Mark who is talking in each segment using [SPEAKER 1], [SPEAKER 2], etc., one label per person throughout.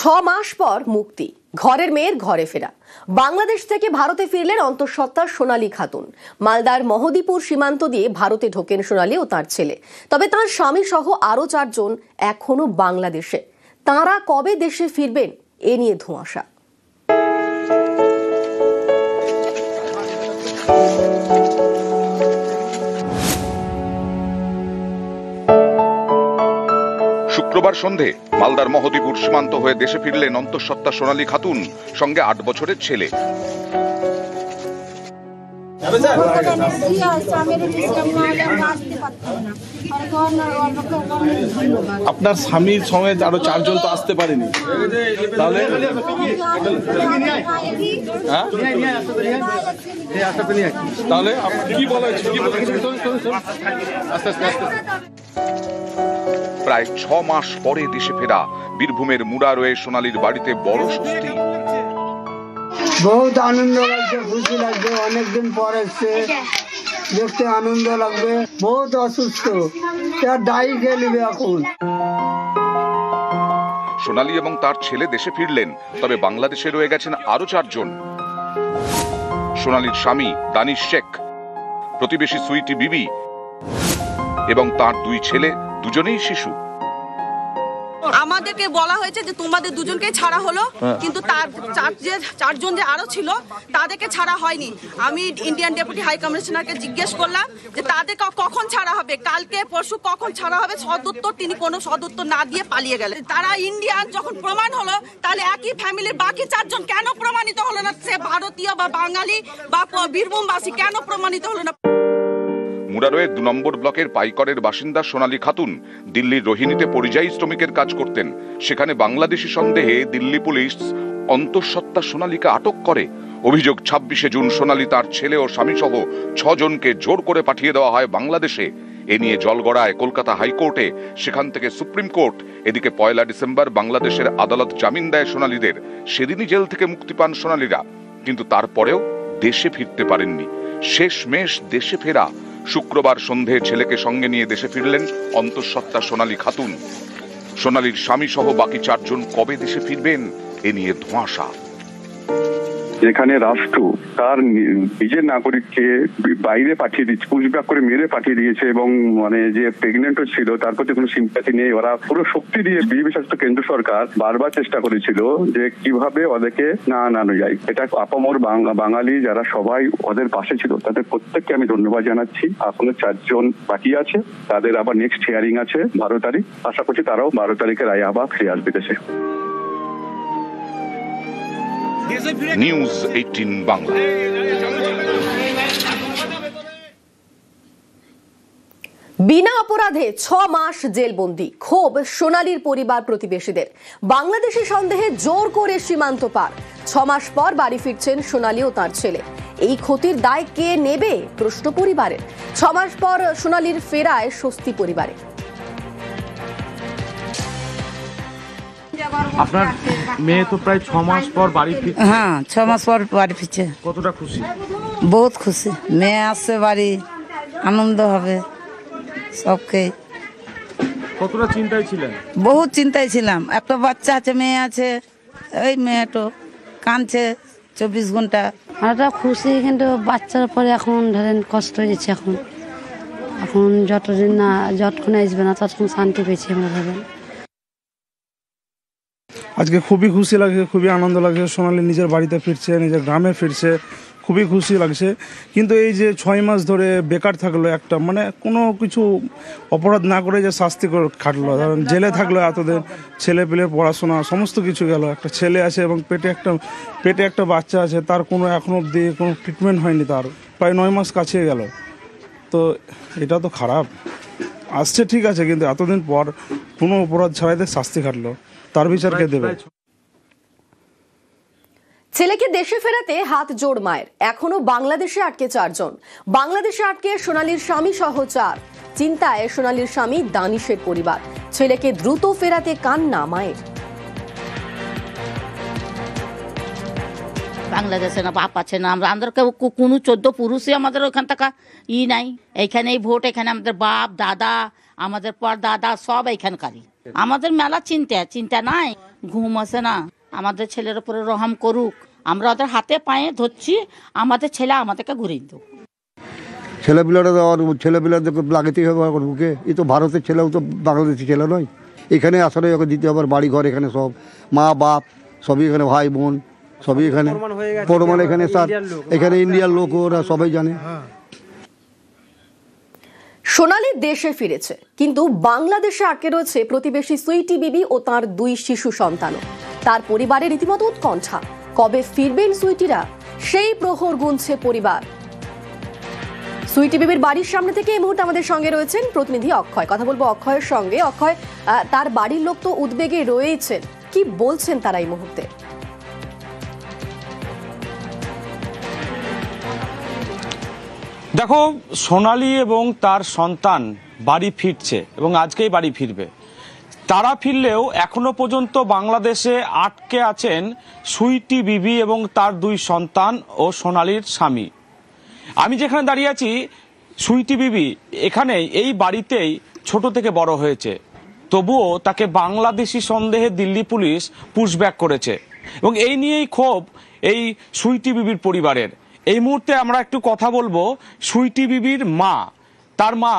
[SPEAKER 1] মাস পর মুক্তি, ঘরের মেয়ের ঘরে ফেরা। বাংলাদেশ থেকে ভারতে ফিরলেন অন্তঃসত্ত্বা সোনালী খাতুন। মালদার মহদীপুর সীমান্ত দিয়ে ভারতে ঢোকেন সোনালী ও তার ছেলে। তবে তার স্বামী সহ আরো 4 জন এখনো বাংলাদেশে। তাঁরা কবে দেশে ফিরবেন এ নিয়ে ধোঁয়াশা।
[SPEAKER 2] শুক্রবার সন্ধে মালদার মহদীপুর সীমান্ত হয়ে দেশে ফিরলেন অন্তঃসত্ত্বা সোনালী খাতুন, সঙ্গে 8 বছরের ছেলে।
[SPEAKER 3] আপনার স্বামীর সঙ্গে আরো 4 জন তো আসতে পারেনি, তাহলে তাহলে কি বলা হয়েছে?
[SPEAKER 2] প্রায় 6 মাস পরে দেশে ফেরা। বীরভূমের মুরারোয়ে সোনালীর বাড়িতে বড় স্বস্তি।
[SPEAKER 4] বহুত আনন্দ লাগছে, খুশি লাগছে, অনেকদিন পর এসছে, দেখতে আনন্দ লাগবে। বহুত অসুস্থ, ডাই খেলবে এখন।
[SPEAKER 2] সোনালী এবং তার ছেলে দেশে ফিরলেন, তবে বাংলাদেশে রয়ে গেছেন আরো 4 জন। সোনালীর স্বামী দানিশ শেখ, প্রতিবেশী সুইটি বিবি এবং তার 2 ছেলে, দুজনেই শিশু।
[SPEAKER 5] আমাদেরকে বলা হয়েছে যে তোমাদের দুজনকে ছাড়া হলো, কিন্তু তার 4 জন যে আরো ছিল তাদেরকে ছাড়া হয়নি। আমি ইন্ডিয়ান ডেপুটি হাই কমিশনারকে জিজ্ঞেস করলাম যে তাদেরকে কখন ছাড়া হবে, কালকে পরশু কখন ছাড়া হবে। সদুত্তর তিনি কোনো সদুত্তর না দিয়ে পালিয়ে গেলেন। তারা ইন্ডিয়ান যখন প্রমাণ হলো, তাহলে একই ফ্যামিলির বাকি 4 জন কেন প্রমাণিত হলো না? সে ভারতীয় বা বাঙালি বা বীরভূমবাসী কেন প্রমাণিত হলো না?
[SPEAKER 2] মুরারোয়ের 2 নম্বর ব্লকের পাইকরের বাসিন্দা সোনালী খাতুন দিল্লির রোহিণীতে পরিযায়ী শ্রমিকের কাজ করতেন। সেখানে বাংলাদেশি সন্দেহে দিল্লি পুলিশ অন্তঃসত্ত্বা সোনালীকে আটক করে। অভিযোগ, 26শে জুন সোনালী, তার ছেলে ও স্বামী সহ 6 জনকে জোর করে পাঠিয়ে দেওয়া হয় বাংলাদেশে। এ নিয়ে জলগড়ায় কলকাতা হাইকোর্টে, সেখান থেকে সুপ্রিম কোর্ট। এদিকে 1 ডিসেম্বর বাংলাদেশের আদালত জামিন দেয় সোনালীদের। সেদিনই জেল থেকে মুক্তি পান সোনালীরা, কিন্তু তারপরেও দেশে ফিরতে পারেননি। শেষমেশ দেশে ফেরা। শুক্রবার সন্ধে ছেলেকে সঙ্গে নিয়ে দেশে ফিরলেন অন্তঃসত্ত্বা সোনালী খাতুন। সোনালীর স্বামী সহ বাকি 4 জন কবে দেশে ফিরবেন এ নিয়ে ধোঁয়াশা।
[SPEAKER 6] যেখানে রাষ্ট্র তার নিজের নাগরিককে বাইরে পাঠিয়ে দিচ্ছে, পুশব্যাক করে মেরে পাঠিয়ে দিয়েছে, এবং মানে যে প্রেগনেন্টও ছিল তার প্রতি কোনো সিম্প্যাথি নেই। ওরা পুরো শক্তি দিয়ে বিজেপি শাসিত কেন্দ্র সরকার বারবার চেষ্টা করেছিল যে কিভাবে ওদেরকে না আনানো যায়। এটা আপামর বাঙালি যারা সবাই ওদের পাশে ছিল, তাদের প্রত্যেককে আমি ধন্যবাদ জানাচ্ছি। এখনো 4 জন বাকি আছে, তাদের আবার নেক্সট হিয়ারিং আছে 12 তারিখ। আশা করছি তারাও 12 তারিখের রায়ে আবার ফিরে আসবে দেশে।
[SPEAKER 2] নিউজ 18 বাংলা।
[SPEAKER 1] বিনা অপরাধে 6 মাস জেলবন্দি। ক্ষোভ সোনালীর পরিবার প্রতিবেশীদের। বাংলাদেশি সন্দেহে জোর করে সীমান্ত পার। 6 মাস পর বাড়ি ফিরছেন সোনালী ও তার ছেলে। এই ক্ষতির দায় কে নেবে প্রশ্ন পরিবারের। 6 মাস পর সোনালীর ফেরায় স্বস্তি পরিবারে।
[SPEAKER 3] আপনার মেয়ে তো প্রায় 6 মাস পর বাড়ি ফিরছে।
[SPEAKER 7] হ্যাঁ, 6 মাস পর বাড়ি ফিরছে।
[SPEAKER 3] কতটা খুশি?
[SPEAKER 7] বহুত খুশি। মেয়ে আসছে বাড়ি, আনন্দ হবে সবকে।
[SPEAKER 3] কতটা চিন্তায় ছিলেন?
[SPEAKER 7] বহুত চিন্তায় ছিলাম। একটা বাচ্চা আছে, মেয়ে আছে, ওই মেয়েটো কাঁদছে 24 ঘন্টা।
[SPEAKER 8] আমরা খুশি, কিন্তু বাচ্চার পরে এখন ধরেন কষ্ট হয়েছে। এখন যতদিন না, যতক্ষণ আসবে না ততক্ষণ শান্তি পেয়েছি আমরা। ধরেন
[SPEAKER 9] আজকে খুবই খুশি লাগছে, খুবই আনন্দ লাগছে। সোনালী নিজের বাড়িতে ফিরছে, নিজের গ্রামে ফিরছে, খুবই খুশি লাগছে। কিন্তু এই যে 6 মাস ধরে বেকার থাকলো, একটা মানে কোনো কিছু অপরাধ না করে যে শাস্তি করে খাটলো, ধরেন জেলে থাকলো এতদিন, ছেলে পেলে পড়াশোনা সমস্ত কিছু গেল। একটা ছেলে আছে এবং পেটে একটা বাচ্চা আছে, তার কোনো এখনো অবধি কোনো ট্রিটমেন্ট হয়নি, তার প্রায় 9 মাস কাছে গেল। তো এটা তো খারাপ। আসছে ঠিক আছে, কিন্তু এতদিন পর কোনো অপরাধ ছাড়াই শাস্তি খাটলো, তার বিচার কে দেবে?
[SPEAKER 1] ছেলেকে দেশে ফেরাতে হাত জোড় মায়ের। এখনো বাংলাদেশে আটকে 4 জন। বাংলাদেশে আটকে সোনালীর স্বামী সহ 4। চিন্তায় সোনালীর স্বামী দানিশের পরিবার। ছেলেকে দ্রুত ফেরাতে কান্না মায়ের।
[SPEAKER 10] বাংলাদেশে না বাপ আছে না, আমাদের কোনো 14 পুরুষই আমাদের ওখান থেকে নাই। এইখানেই ভোট, এখানে আমাদের বাপ দাদা আমাদের দাদা সব এইখানকারই। আমাদের মেলা চিন্তা নাই, ঘুম আসে না। আমাদের ছেলের উপরে রহম করুক, আমরা ওদের হাতে পায়ে ধরছি, আমাদের ছেলে আমাদেরকে ঘুরিয়ে দেব।
[SPEAKER 11] ছেলেপিলারা ছেলেপিলাদেরকে লাগাতেই হবে ওকে। এই তো ভারতের ছেলেও তো বাংলাদেশি ছেলে নয়। এখানে আসলে ওকে দিতে হবে বাড়ি ঘর, এখানে সব মা বাপ সবই এখানে, ভাই বোন সবই এখানে প্রমাণ এখানে স্যার, এখানে ইন্ডিয়ার লোক ওরা সবাই জানে।
[SPEAKER 1] সোনালী দেশে ফিরেছে, কিন্তু বাংলাদেশে আটকে রয়েছে প্রতিবেশী সুইটি বিবি ও তার 2 শিশু সন্তানও। তার পরিবারের রীতিমতো উৎকণ্ঠা, কবে ফিরবেন সুইটিরা সেই প্রহর গুনছে পরিবার। সুইটি বিবির বাড়ির সামনে থেকে এই মুহূর্তে আমাদের সঙ্গে রয়েছেন প্রতিনিধি অক্ষয়। কথা বলবো অক্ষয়ের সঙ্গে। অক্ষয়, তার বাড়ির লোক তো উদ্বেগে রয়েছেন, কি বলছেন তারা এই মুহূর্তে?
[SPEAKER 12] দেখো, সোনালী এবং তার সন্তান বাড়ি ফিরছে এবং আজকেই বাড়ি ফিরবে। তারা ফিরলেও এখনো পর্যন্ত বাংলাদেশে আটকে আছেন সুইটি বিবি এবং তার 2 সন্তান ও সোনালীর স্বামী। আমি যেখানে দাঁড়িয়ে আছি, সুইটি বিবি এখানে এই বাড়িতেই ছোট থেকে বড় হয়েছে, তবুও তাকে বাংলাদেশি সন্দেহে দিল্লি পুলিশ পুশব্যাক করেছে এবং এই নিয়েই ক্ষোভ এই সুইটি বিবির পরিবারের। এই মুহূর্তে আমরা একটু কথা বলবো সুইটি বিবির মা। তার মা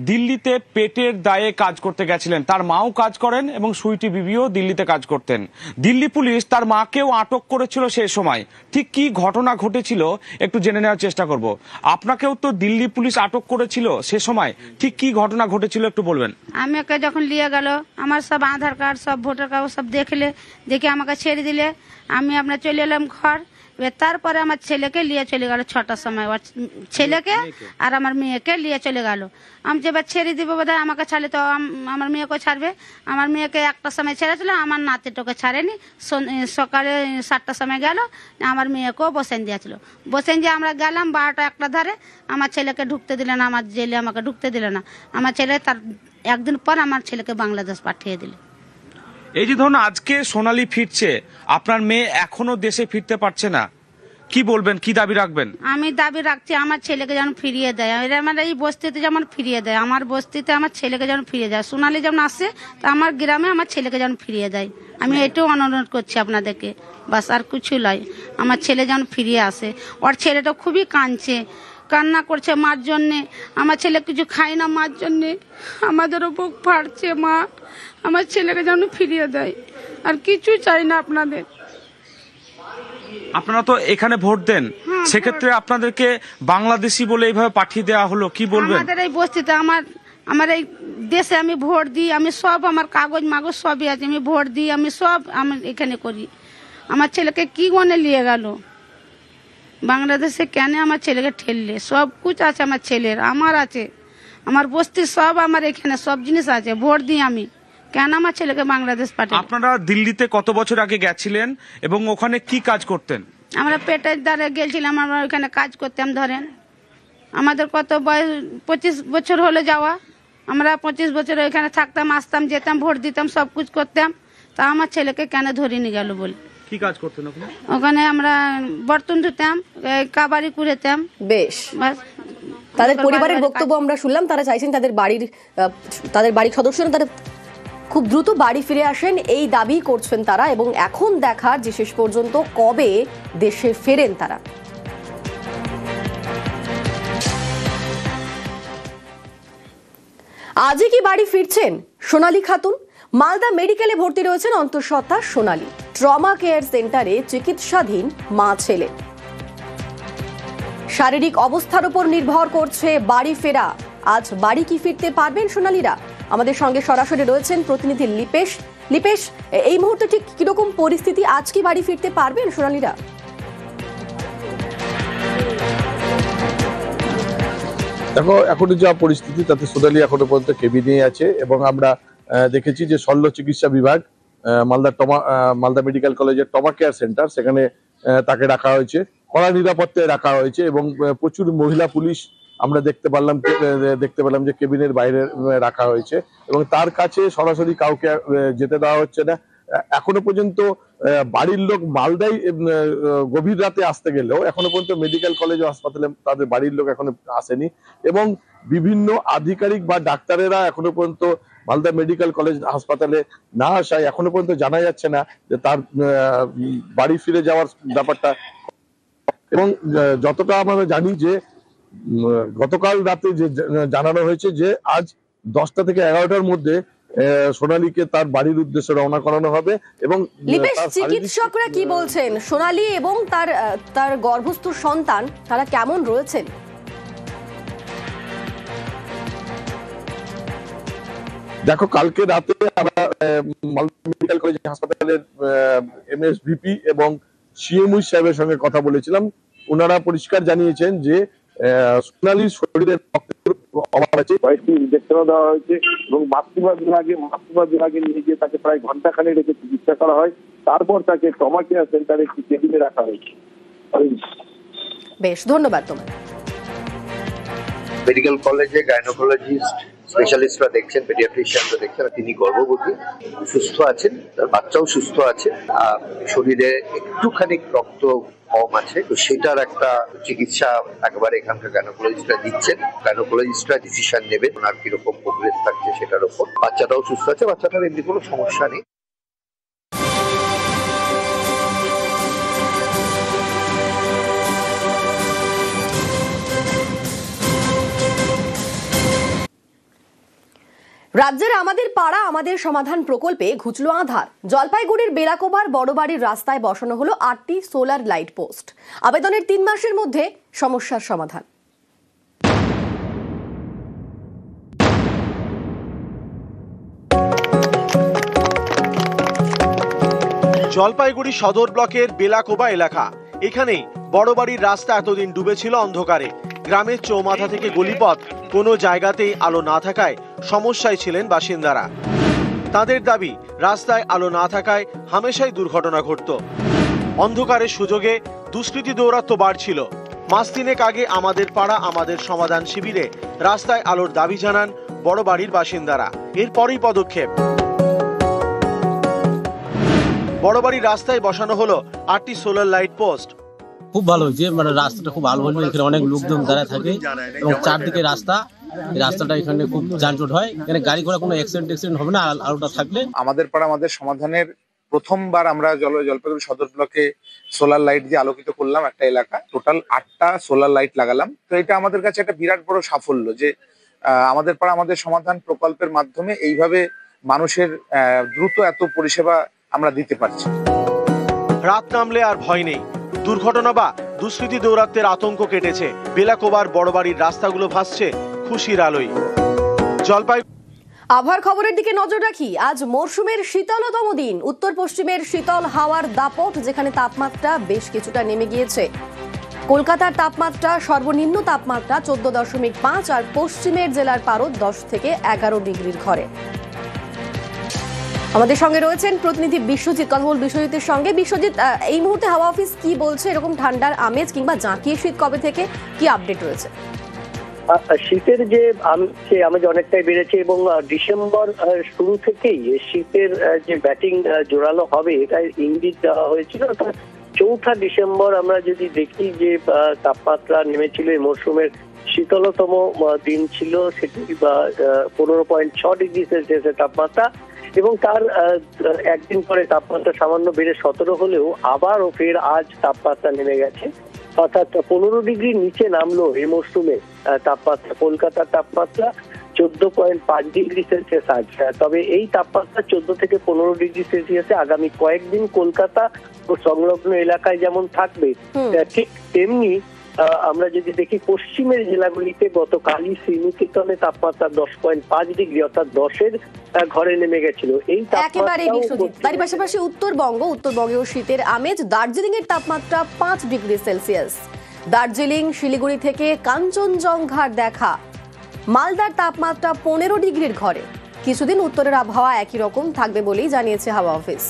[SPEAKER 12] দিল্লিতে পেটের দায়ে কাজ করতে গেছিলেন, তার মাও কাজ করেন এবং সুইটি বিবিও দিল্লিতে কাজ করতেন। দিল্লি পুলিশ তার মাকেও আটক করেছিল সেই সময়। ঠিক কি ঘটনা ঘটেছিল একটু জেনে নেওয়ার চেষ্টা করব। আপনাকেও তো দিল্লি পুলিশ আটক করেছিল সে সময়, ঠিক কি ঘটনা ঘটেছিল একটু বলবেন?
[SPEAKER 8] আমাকে যখন নিয়ে গেল, আমার সব আধার কার্ড সব ভোটার কার্ড সব দেখে আমাকে ছেড়ে দিলে, আমি আপনার চলে এলাম ঘর। তারপরে আমার ছেলেকে নিয়ে চলে গেল 6টার সময়, ছেলেকে আর আমার মেয়েকে নিয়ে চলে গেল। আমি যে এবার ছেড়ে দিব বোধহয়, আমাকে ছাড়লে তো আমার মেয়েকে ছাড়বে। আমার মেয়েকে 1টার সময় ছেড়েছিল, আমার নাতিটাকে ছাড়েনি। সকালে 7টার সময় গেল, আমার মেয়েকেও বসেন দিয়েছিল। বসেন দিয়ে আমরা গেলাম 12টা 1টা ধারে। আমার ছেলেকে ঢুকতে দিল না, আমার জেলে আমাকে ঢুকতে দিল না। আমার ছেলে তার একদিন পর আমার ছেলেকে বাংলাদেশ পাঠিয়ে দিল।
[SPEAKER 12] এই যে ধরুন আজকে সোনালী ফিরছে, আপনার মেয়ে এখনো দেশে ফিরতে পারছে না, কি বলবেন, কি দাবি রাখবেন?
[SPEAKER 8] আমি দাবি রাখছি আমার ছেলেকে যেন ফিরিয়ে দেয়। আমার এই বস্তিতে যেমন ফিরিয়ে দেয়, আমার বস্তিতে আমার ছেলেকে যেন ফিরিয়ে দেয়। সোনালী যেমন আসে, তা আমার গ্রামে আমার ছেলেকে যেন ফিরিয়ে দেয়। আমি এটাও অনুরোধ করছি আপনাদেরকে, বাস আর কিছু নয়। আমার ছেলে যেন ফিরিয়ে আসে। ওর ছেলেটা খুবই কাঁদছে, কান্না করছে মার জন্যে। আমার ছেলে কিছু খায় না মার জন্যে, আমাদেরও বুক ফাটছে। মা আমার ছেলেকে যেন ফিরিয়ে দেয়, আর কিছু চাই না আপনাদের।
[SPEAKER 12] আপনারা তো এখানে ভোট দেন, সেক্ষেত্রে আপনাদেরকে বাংলাদেশি বলে এইভাবে পাঠিয়ে দেওয়া হলো, কি বলবেন?
[SPEAKER 8] আমাদের এই বস্তিতে আমার এই দেশে আমি ভোট দিই, আমি সব আমার কাগজ মাগজ সবই আছে, আমি ভোট দিই, আমি সব আমি এখানে করি। আমার ছেলেকে কি গনে নিয়ে গেল বাংলাদেশে, কেন আমার ছেলেকে ঠেললে? সব কিছু আছে আমার ছেলের, আমার আছে, আমার বস্তি সব আমার এখানে সব জিনিস আছে। ভোট দিই আমি, কেন আমার ছেলেকে বাংলাদেশ পাঠায়?
[SPEAKER 12] আপনারা দিল্লিতে কত বছর আগে গেছিলেন এবং ওখানে কি কাজ করতেন?
[SPEAKER 8] আমরা পেটের দ্বারে গেছিলাম, আমরা ওইখানে কাজ করতাম। ধরেন আমাদের কত বয়স, 25 বছর হলে যাওয়া। আমরা 25 বছর ওইখানে থাকতাম, আসতাম, যেতাম, ভোট দিতাম, সব কিছু করতাম। তা আমার ছেলেকে কেন ধরে নিয়ে গেল বলে?
[SPEAKER 12] কি কাজ করতেন ওখানে?
[SPEAKER 8] ওখানে আমরা বর্তন ধুতাম, কাবাড়ি কুড়েতাম।
[SPEAKER 1] বেশ, তাদের পরিবারের বক্তব্য আমরা শুনলাম। তারা চাইছেন তাদের বাড়ির সদস্যরা তারা খুব দ্রুত বাড়ি ফিরে আসেন, এই দাবি করছেন তারা। এবং এখন দেখার যে শেষ পর্যন্ত কবে দেশে ফেরেন তারা। আজই কি বাড়ি ফিরছেন সোনালী খাতুন? মালদা মেডিকেলে ভর্তি রয়েছেন অন্তঃসত্ত্বা সোনালী। ট্রমা কেয়ার সেন্টারে চিকিৎসাধীন মা ছেলে। শারীরিক অবস্থার উপর নির্ভর করছে বাড়ি ফেরা। আজ বাড়ি কি ফিরতে পারবেন সোনালীরা? আমাদের সঙ্গে সরাসরি রয়েছেন প্রতিনিধি লিপেশ। লিপেশ, এই মুহূর্তে ঠিক কিরকম পরিস্থিতি? আজ কি বাড়ি ফিরতে পারবেন সোনালীরা?
[SPEAKER 3] দেখো, এখনো যা পরিস্থিতি তাতে সোনালী এখনো পর্যন্ত কেবিনে আছে এবং আমরা দেখেছি যে শল্য চিকিৎসা বিভাগ মালদা মেডিকেল কলেজের ট্রমা কেয়ার সেন্টার, সেখানে তাকে রাখা হয়েছে, কড়া নিরাপত্তায় রাখা হয়েছে এবং প্রচুর মহিলা পুলিশ আমরা দেখতে পেলাম যে কেবিনের বাইরে রাখা হয়েছে এবং তার কাছে সরাসরি কাউকে যেতে দেওয়া হচ্ছে না। এখনো পর্যন্ত বাড়ির লোক মালদায় গভীর রাতে আসতে গেলেও এখনো পর্যন্ত মেডিকেল কলেজ ও হাসপাতালে তাদের বাড়ির লোক এখনো আসেনি, এবং বিভিন্ন আধিকারিক বা ডাক্তারেরা এখনো পর্যন্ত মালদা মেডিকেল কলেজ হাসপাতালে না আসায় এখনো পর্যন্ত জানা যাচ্ছে না যে তার বাড়ি ফিরে যাওয়ার ব্যাপারটা। এবং যতটা আমরা জানি যে গতকাল রাতে যে জানানো হয়েছে যে আজ 10টা থেকে 11টার মধ্যে সোনালীকে তার বাড়ির উদ্দেশ্যে রওনা করানো হবে। এবং
[SPEAKER 1] চিকিৎসকরা কি বলছেন, সোনালী এবং তার গর্ভস্থ সন্তান তারা কেমন রয়েছেন?
[SPEAKER 3] দেখো, কালকে রাতে আমরা মালদা মেডিকেল কলেজ হাসপাতালের এমএসভিপি এবং সিএমই সাহেবের সঙ্গে কথা বলেছিলাম। ওনারা পরিষ্কার জানিয়েছেন যে সোনালীর শরীরের রক্তের অভাব আছে,
[SPEAKER 13] কয়েকটি ইনজেকশনও দেওয়া হয়েছে এবং মাতৃভা বিভাগে নিয়ে গিয়ে তাকে প্রায় ঘন্টাখানেক রেখে চিকিৎসা করা হয়। তারপর তাকে ট্রমা কেয়ার সেন্টারে একটি কেবিনে রাখা হয়েছে।
[SPEAKER 1] বেশ, ধন্যবাদ তোমার।
[SPEAKER 14] মেডিকেল কলেজে গাইনোকোলজিস্ট স্পেশালিস্টরা দেখছেন, পেডিয়াট্রিশিয়ানরা দেখছেন। তিনি গর্ভবতী, সুস্থ আছেন, তার বাচ্চাও সুস্থ আছে। শরীরে একটুখানি রক্ত কম আছে, তো সেটার একটা চিকিৎসা একেবারে এখানকার গাইনোকোলজিস্টরা দিচ্ছেন। গাইনোকোলজিস্টরা ডিসিশন নেবেন ওনার কিরকম প্রোগ্রেস থাকছে সেটার উপর। বাচ্চাটাও সুস্থ আছে, বাচ্চাটার এমনি কোনো সমস্যা নেই।
[SPEAKER 1] রাজ্যের আমাদের পাড়া আমাদের সমাধান প্রকল্পে ঘুচলো আধার। জলপাইগুড়ির বেলাকোবার বড়বাড়ির রাস্তায় বসানো হলো 8টি সোলার লাইট পোস্ট। আবেদনের 3 মাসের মধ্যে সমস্যার সমাধান।
[SPEAKER 15] জলপাইগুড়ি সদর ব্লকের বেলাকোবা এলাকা। এখানেই বড়বাড়ির রাস্তা এতদিন ডুবেছিল অন্ধকারে। গ্রামের চৌমাথা থেকে গলিপথ কোনো জায়গাতেই আলো না থাকায় সমস্যায় ছিলেন বাসিন্দারা। তাদের দাবি, রাস্তায় আলো না থাকায় হামেশাই দুর্ঘটনা ঘটত। অন্ধকারের সুযোগে দুষ্কৃতী দৌরাত্ম্য বাড়ছিল। মাস 3 আগে আমাদের পাড়া আমাদের সমাধান শিবিরে রাস্তায় আলোর দাবি জানান বড়বাড়ির বাসিন্দারা। এরপরই পদক্ষেপ। বড়বাড়ির রাস্তায় বসানো হলো 8টি সোলার লাইট পোস্ট।
[SPEAKER 16] খুব ভালো হয়েছে, মানে রাস্তাটা খুব ভালো হলো। এখানে অনেক লোকজন দাঁড়ায় থাকে এবং চারদিকে রাস্তা, এই রাস্তাটা এখানে খুব যানজট হয়। এখানে গাড়ি ঘোড়া কোনো অ্যাক্সিডেন্ট হবে না আলোটা থাকলে।
[SPEAKER 17] আমাদের পাড়া আমাদের সমাধানের প্রথমবার আমরা জলপাইগুড়ি সদর ব্লকে সোলার লাইট দিয়ে আলোকিত করলাম একটা এলাকা। টোটাল 8টা সোলার লাইট লাগালাম। তো এটা আমাদের কাছে একটা বিরাট বড় সাফল্য যে আমাদের পাড়া আমাদের সমাধান প্রকল্পের মাধ্যমে এইভাবে মানুষের দ্রুত এত পরিষেবা আমরা দিতে পারছি।
[SPEAKER 15] রাত নামলে আর ভয় নেই। দুর্ঘটনা বা দুষ্কৃতী দৌরাত্ম্যের আতঙ্ক কেটেছে। বেলাকোবার বড়বাড়ির রাস্তাগুলো ভাসছে খুশির আলোয়।
[SPEAKER 1] আবহাওয়ার খবরের দিকে নজর রাখি। আজ মরশুমের শীতলতম দিন। উত্তর পশ্চিমের শীতল হাওয়ার দাপট, যেখানে তাপমাত্রা বেশ কিছুটা নেমে গিয়েছে। কলকাতার তাপমাত্রা সর্বনিম্ন তাপমাত্রা 14.5 আর পশ্চিমের জেলার পারদ 10 থেকে 11 ডিগ্রির ঘরে। আমাদের সঙ্গে রয়েছেন প্রতিনিধি বিশ্বজিৎ। কথা বল বিশ্বজিতের সঙ্গে। বিশ্বজিৎ, এই মুহূর্তে হাওয়া অফিস কি বলছে? এরকম ঠান্ডার আমেজ কিংবা জাঁকিয়ে শীত কবে থেকে, কি আপডেট রয়েছে?
[SPEAKER 18] শীতের যে আমেজ অনেকটাই বেড়েছে এবং ডিসেম্বর শুরু থেকেই শীতের যে ব্যাটিং জোরালো হবে এটা ইঙ্গিত দেওয়া হয়েছিল। 4 ডিসেম্বর আমরা যদি দেখি যে তাপমাত্রা নেমেছিল, এই মরশুমের শীতলতম দিন ছিল সেটি 15.6 ডিগ্রি সেলসিয়াসের তাপমাত্রা, এবং তার একদিন পরে তাপমাত্রা সামান্য বেড়ে 17 হলেও আবারও ফের আজ তাপমাত্রা নেমে গেছে। অর্থাৎ 15 ডিগ্রির নিচে নামলো এই মরশুমে তাপমাত্রা। কলকাতার তাপমাত্রা 14.5 ডিগ্রি সেলসিয়াস আজ। তবে এই তাপমাত্রা 14 থেকে 15 ডিগ্রি সেলসিয়াসে আগামী কয়েকদিন কলকাতা ও সংলগ্ন এলাকায় যেমন থাকবে, ঠিক তেমনি আমরা যদি দেখি পশ্চিমের জেলাগুলিতে গতকালই শ্রীনিকেতনে তাপমাত্রা 10.5 ডিগ্রি অর্থাৎ 10-এর ঘরে নেমে গেছিল। এই
[SPEAKER 1] তার পাশাপাশি উত্তরবঙ্গেও শীতের আমেজ। দার্জিলিং এর তাপমাত্রা 5 ডিগ্রি সেলসিয়াস। দার্জিলিং, শিলিগুড়ি থেকে কাঞ্চনজঙ্ঘার দেখা। মালদার তাপমাত্রা 15 ডিগ্রির ঘরে। কিছুদিন উত্তরের আবহাওয়া একই রকম থাকবে বলেই জানিয়েছে হাওয়া অফিস।